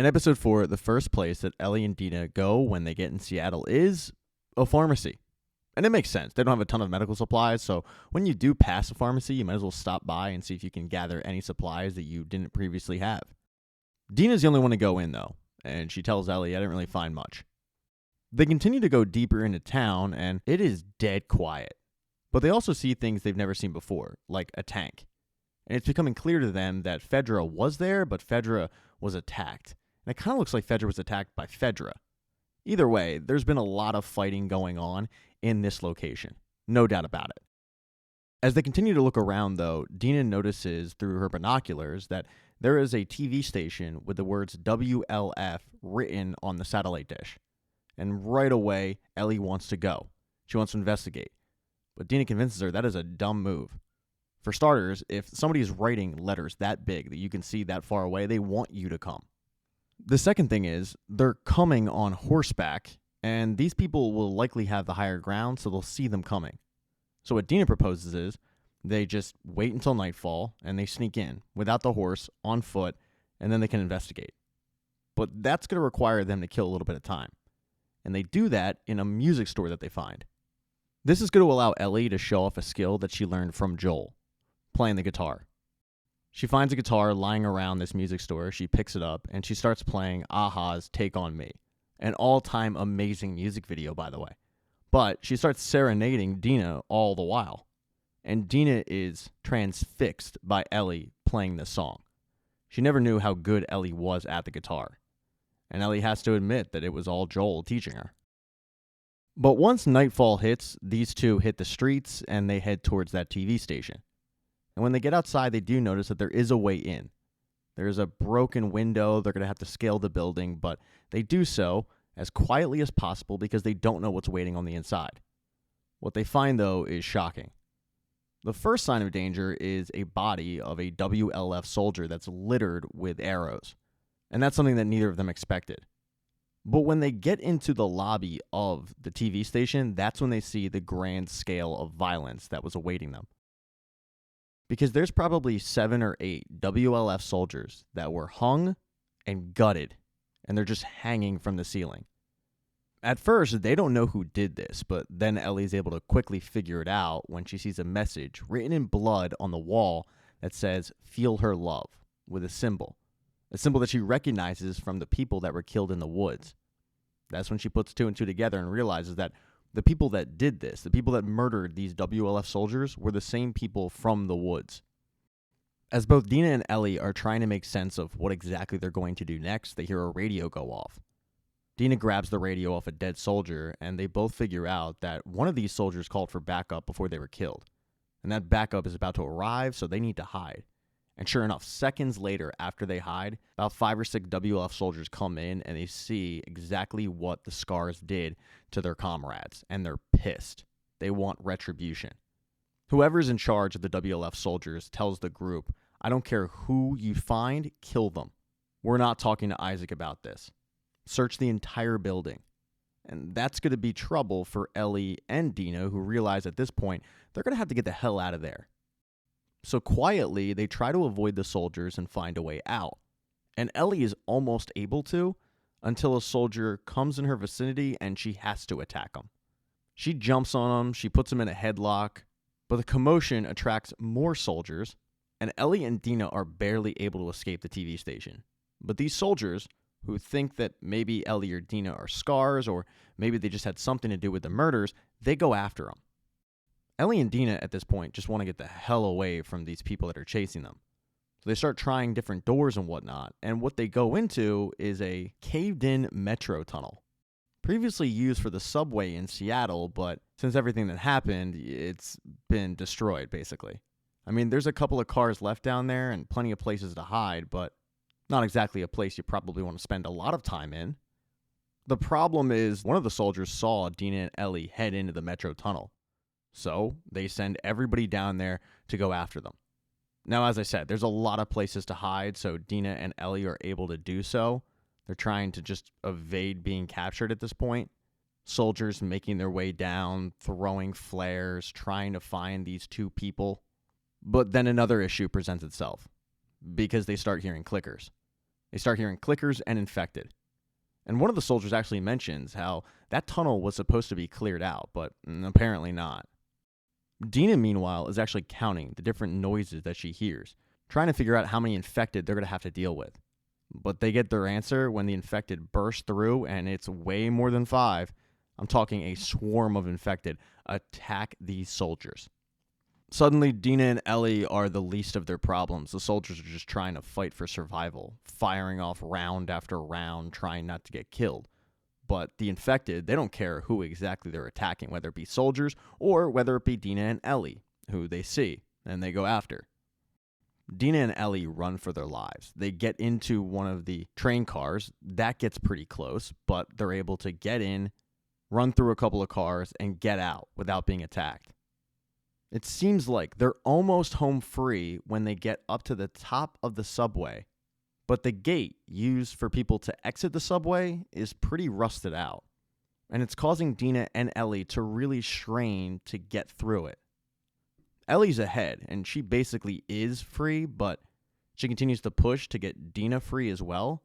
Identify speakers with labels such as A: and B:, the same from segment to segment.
A: In episode 4, the first place that Ellie and Dina go when they get in Seattle is a pharmacy. And it makes sense. They don't have a ton of medical supplies, so when you do pass a pharmacy, you might as well stop by and see if you can gather any supplies that you didn't previously have. Dina's the only one to go in, though, and she tells Ellie, I didn't really find much. They continue to go deeper into town, and it is dead quiet. But they also see things they've never seen before, like a tank. And it's becoming clear to them that Fedra was there, but Fedra was attacked. And it kind of looks like Fedra was attacked by Fedra. Either way, there's been a lot of fighting going on in this location. No doubt about it. As they continue to look around, though, Dina notices through her binoculars that there is a TV station with the words WLF written on the satellite dish. And right away, Ellie wants to go. She wants to investigate. But Dina convinces her that is a dumb move. For starters, if somebody is writing letters that big that you can see that far away, they want you to come. The second thing is, they're coming on horseback, and these people will likely have the higher ground, so they'll see them coming. So what Dina proposes is, they just wait until nightfall, and they sneak in, without the horse, on foot, and then they can investigate. But that's going to require them to kill a little bit of time. And they do that in a music store that they find. This is going to allow Ellie to show off a skill that she learned from Joel, playing the guitar. She finds a guitar lying around this music store, she picks it up, and she starts playing a-ha's Take On Me, an all-time amazing music video, by the way. But she starts serenading Dina all the while, and Dina is transfixed by Ellie playing this song. She never knew how good Ellie was at the guitar, and Ellie has to admit that it was all Joel teaching her. But once nightfall hits, these two hit the streets, and they head towards that TV station. And when they get outside, they do notice that there is a way in. There's a broken window. They're going to have to scale the building, but they do so as quietly as possible because they don't know what's waiting on the inside. What they find, though, is shocking. The first sign of danger is a body of a WLF soldier that's littered with arrows. And that's something that neither of them expected. But when they get into the lobby of the TV station, that's when they see the grand scale of violence that was awaiting them. Because there's probably 7 or 8 WLF soldiers that were hung and gutted, and they're just hanging from the ceiling. At first, they don't know who did this, but then Ellie's able to quickly figure it out when she sees a message written in blood on the wall that says, "Feel her love," with a symbol that she recognizes from the people that were killed in the woods. That's when she puts 2 and 2 together and realizes that the people that did this, the people that murdered these WLF soldiers, were the same people from the woods. As both Dina and Ellie are trying to make sense of what exactly they're going to do next, they hear a radio go off. Dina grabs the radio off a dead soldier, and they both figure out that one of these soldiers called for backup before they were killed. And that backup is about to arrive, so they need to hide. And sure enough, seconds later, after they hide, about 5 or 6 WLF soldiers come in and they see exactly what the Scars did to their comrades. And they're pissed. They want retribution. Whoever's in charge of the WLF soldiers tells the group, I don't care who you find, kill them. We're not talking to Isaac about this. Search the entire building. And that's going to be trouble for Ellie and Dina, who realize at this point they're going to have to get the hell out of there. So quietly, they try to avoid the soldiers and find a way out. And Ellie is almost able to until a soldier comes in her vicinity and she has to attack him. She jumps on him, she puts him in a headlock, but the commotion attracts more soldiers, and Ellie and Dina are barely able to escape the TV station. But these soldiers, who think that maybe Ellie or Dina are Scars, or maybe they just had something to do with the murders, they go after them. Ellie and Dina at this point just want to get the hell away from these people that are chasing them. So they start trying different doors and whatnot, and what they go into is a caved-in metro tunnel. Previously used for the subway in Seattle, but since everything that happened, it's been destroyed, basically. I mean, there's a couple of cars left down there and plenty of places to hide, but not exactly a place you probably want to spend a lot of time in. The problem is, one of the soldiers saw Dina and Ellie head into the metro tunnel. So they send everybody down there to go after them. Now, as I said, there's a lot of places to hide, so Dina and Ellie are able to do so. They're trying to just evade being captured at this point. Soldiers making their way down, throwing flares, trying to find these 2 people. But then another issue presents itself, because they start hearing clickers. They start hearing clickers and infected. And one of the soldiers actually mentions how that tunnel was supposed to be cleared out, but apparently not. Dina, meanwhile, is actually counting the different noises that she hears, trying to figure out how many infected they're going to have to deal with. But they get their answer when the infected burst through, and it's way more than 5. I'm talking a swarm of infected attack these soldiers. Suddenly, Dina and Ellie are the least of their problems. The soldiers are just trying to fight for survival, firing off round after round, trying not to get killed. But the infected, they don't care who exactly they're attacking, whether it be soldiers or whether it be Dina and Ellie, who they see and they go after. Dina and Ellie run for their lives. They get into one of the train cars. That gets pretty close, but they're able to get in, run through a couple of cars, and get out without being attacked. It seems like they're almost home free when they get up to the top of the subway, but the gate used for people to exit the subway is pretty rusted out, and it's causing Dina and Ellie to really strain to get through it. Ellie's ahead, and she basically is free, but she continues to push to get Dina free as well,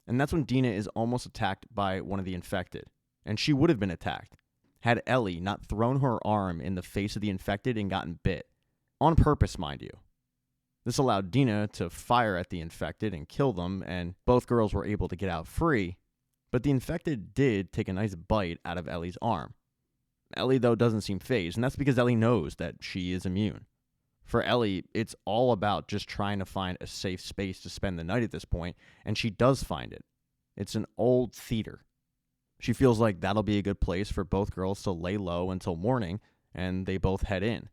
A: and that's when Dina is almost attacked by one of the infected, and she would have been attacked had Ellie not thrown her arm in the face of the infected and gotten bit. On purpose, mind you. This allowed Dina to fire at the infected and kill them, and both girls were able to get out free, but the infected did take a nice bite out of Ellie's arm. Ellie, though, doesn't seem fazed, and that's because Ellie knows that she is immune. For Ellie, it's all about just trying to find a safe space to spend the night at this point, and she does find it. It's an old theater. She feels like that'll be a good place for both girls to lay low until morning, and they both head in.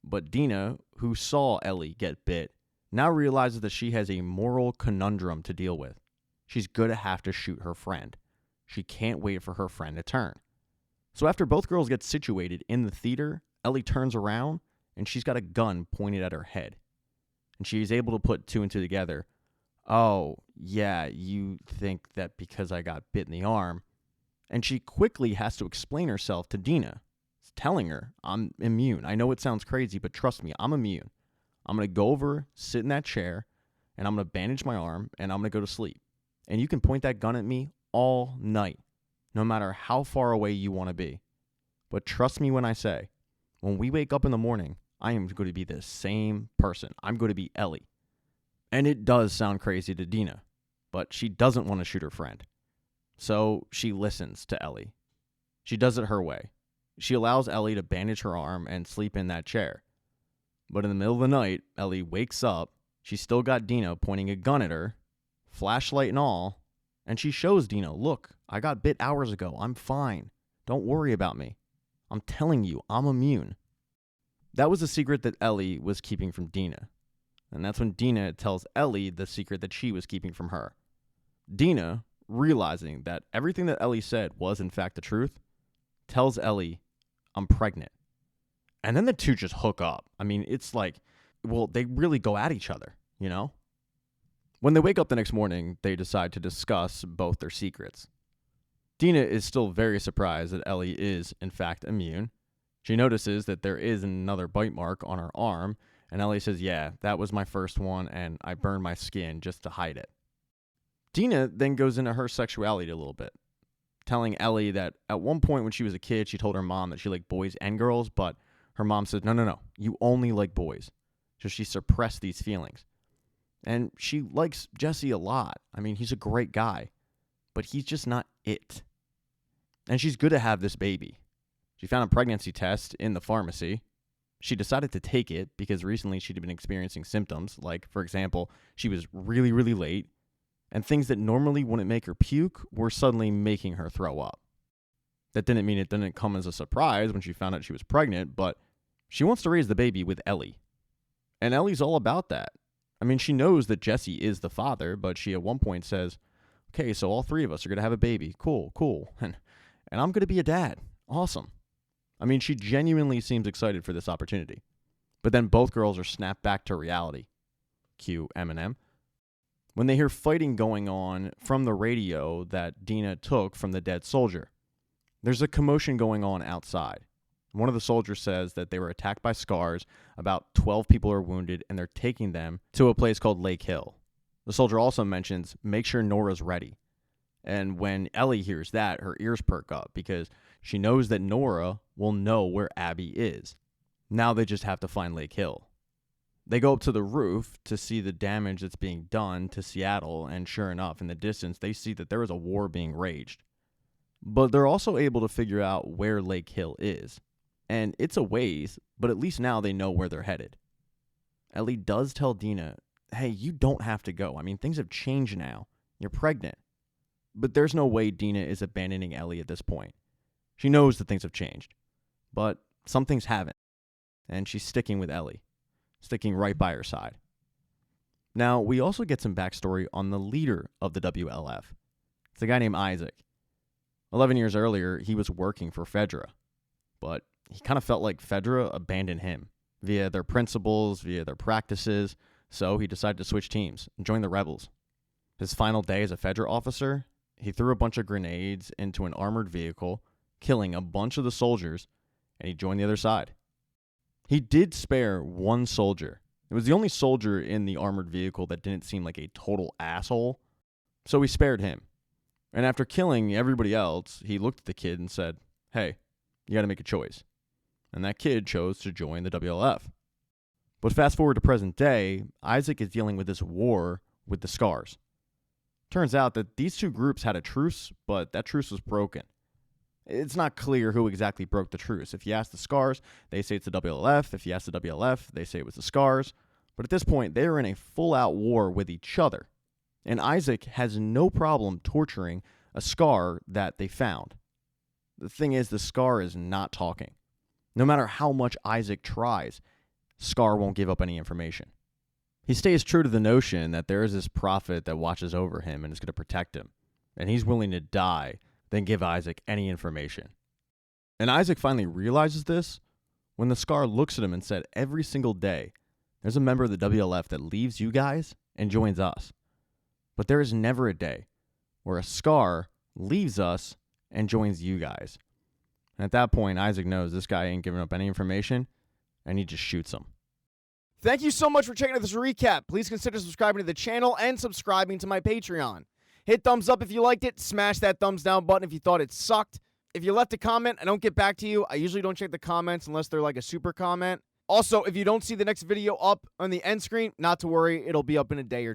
A: But Dina, who saw Ellie get bit, now realizes that she has a moral conundrum to deal with. She's going to have to shoot her friend. She can't wait for her friend to turn. So after both girls get situated in the theater, Ellie turns around, and she's got a gun pointed at her head. And she's able to put 2 and 2 together. Oh, yeah, you think that because I got bit in the arm. And she quickly has to explain herself to Dina, telling her, I'm immune. I know it sounds crazy, but trust me, I'm immune. I'm going to go over, sit in that chair, and I'm going to bandage my arm, and I'm going to go to sleep. And you can point that gun at me all night, no matter how far away you want to be. But trust me when I say, when we wake up in the morning, I am going to be the same person. I'm going to be Ellie. And it does sound crazy to Dina, but she doesn't want to shoot her friend. So she listens to Ellie. She does it her way. She allows Ellie to bandage her arm and sleep in that chair. But in the middle of the night, Ellie wakes up. She's still got Dina pointing a gun at her, flashlight and all, and she shows Dina, look, I got bit hours ago. I'm fine. Don't worry about me. I'm telling you, I'm immune. That was a secret that Ellie was keeping from Dina. And that's when Dina tells Ellie the secret that she was keeping from her. Dina, realizing that everything that Ellie said was in fact the truth, tells Ellie, I'm pregnant. And then the two just hook up. I mean, it's like, well, they really go at each other, you know? When they wake up the next morning, they decide to discuss both their secrets. Dina is still very surprised that Ellie is, in fact, immune. She notices that there is another bite mark on her arm, and Ellie says, yeah, that was my first one, and I burned my skin just to hide it. Dina then goes into her sexuality a little bit, telling Ellie that at one point when she was a kid, she told her mom that she liked boys and girls, but her mom said, no, you only like boys. So she suppressed these feelings. And she likes Jesse a lot. I mean, he's a great guy, but he's just not it. And she's good to have this baby. She found a pregnancy test in the pharmacy. She decided to take it because recently she'd been experiencing symptoms, like, for example, she was really, really late, and things that normally wouldn't make her puke were suddenly making her throw up. That didn't mean it didn't come as a surprise when she found out she was pregnant, but she wants to raise the baby with Ellie. And Ellie's all about that. I mean, she knows that Jesse is the father, but she at one point says, okay, so all 3 of us are going to have a baby. Cool. And I'm going to be a dad. Awesome. I mean, she genuinely seems excited for this opportunity. But then both girls are snapped back to reality. Cue Eminem. When they hear fighting going on from the radio that Dina took from the dead soldier. There's a commotion going on outside. One of the soldiers says that they were attacked by scars. About 12 people are wounded, and they're taking them to a place called Lake Hill. The soldier also mentions, make sure Nora's ready. And when Ellie hears that, her ears perk up because she knows that Nora will know where Abby is. Now they just have to find Lake Hill. They go up to the roof to see the damage that's being done to Seattle, and sure enough, in the distance, they see that there is a war being raged. But they're also able to figure out where Lake Hill is. And it's a ways, but at least now they know where they're headed. Ellie does tell Dina, hey, you don't have to go. I mean, things have changed now. You're pregnant. But there's no way Dina is abandoning Ellie at this point. She knows that things have changed. But some things haven't. And she's sticking with Ellie. Sticking right by her side. Now, we also get some backstory on the leader of the WLF. It's a guy named Isaac. 11 years earlier, he was working for Fedra. But he kind of felt like Fedra abandoned him via their principles, via their practices. So he decided to switch teams and join the rebels. His final day as a Fedra officer, he threw a bunch of grenades into an armored vehicle, killing a bunch of the soldiers, and he joined the other side. He did spare one soldier. It was the only soldier in the armored vehicle that didn't seem like a total asshole, so he spared him. And after killing everybody else, he looked at the kid and said, hey, you got to make a choice. And that kid chose to join the WLF. But fast forward to present day, Isaac is dealing with this war with the Scars. Turns out that these two groups had a truce, but that truce was broken. It's not clear who exactly broke the truce. If you ask the Scars, they say it's the WLF. If you ask the WLF, they say it was the Scars. But at this point, they are in a full-out war with each other. And Isaac has no problem torturing a Scar that they found. The thing is, the Scar is not talking. No matter how much Isaac tries, Scar won't give up any information. He stays true to the notion that there is this prophet that watches over him and is going to protect him. And he's willing to die than give Isaac any information. And Isaac finally realizes this when the Scar looks at him and said, every single day, there's a member of the WLF that leaves you guys and joins us. But there is never a day where a Scar leaves us and joins you guys. And at that point, Isaac knows this guy ain't giving up any information, and he just shoots him.
B: Thank you so much for checking out this recap. Please consider subscribing to the channel and subscribing to my Patreon. Hit thumbs up if you liked it. Smash that thumbs down button if you thought it sucked. If you left a comment, I don't get back to you. I usually don't check the comments unless they're like a super comment. Also, if you don't see the next video up on the end screen, not to worry. It'll be up in a day or